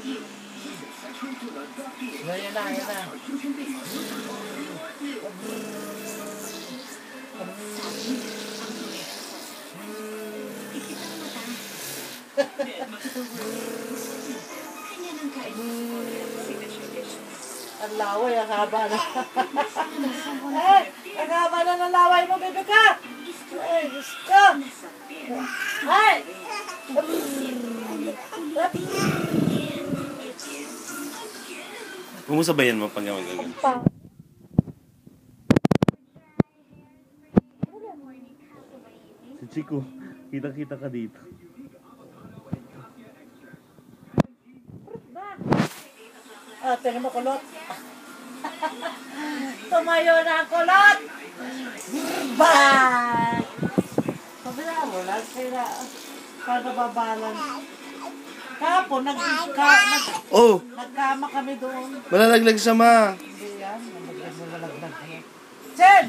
Yan na, yan na. Ang laway, ang haba na. Ang haba na ng laway mo, bebe ka! Ay, Diyos ko! Ay! Kung mo sabayan mo pag gawin. Si Chico, kita-kita ka dito. Ah, tingnan mo kulot. Tumayo na ang kulot! Bye! Pabila mo lang, kaya para babalan. Kapon, nagkama kami doon. Malalaglag sa ma. Hindi yan, nalaglag. Chen!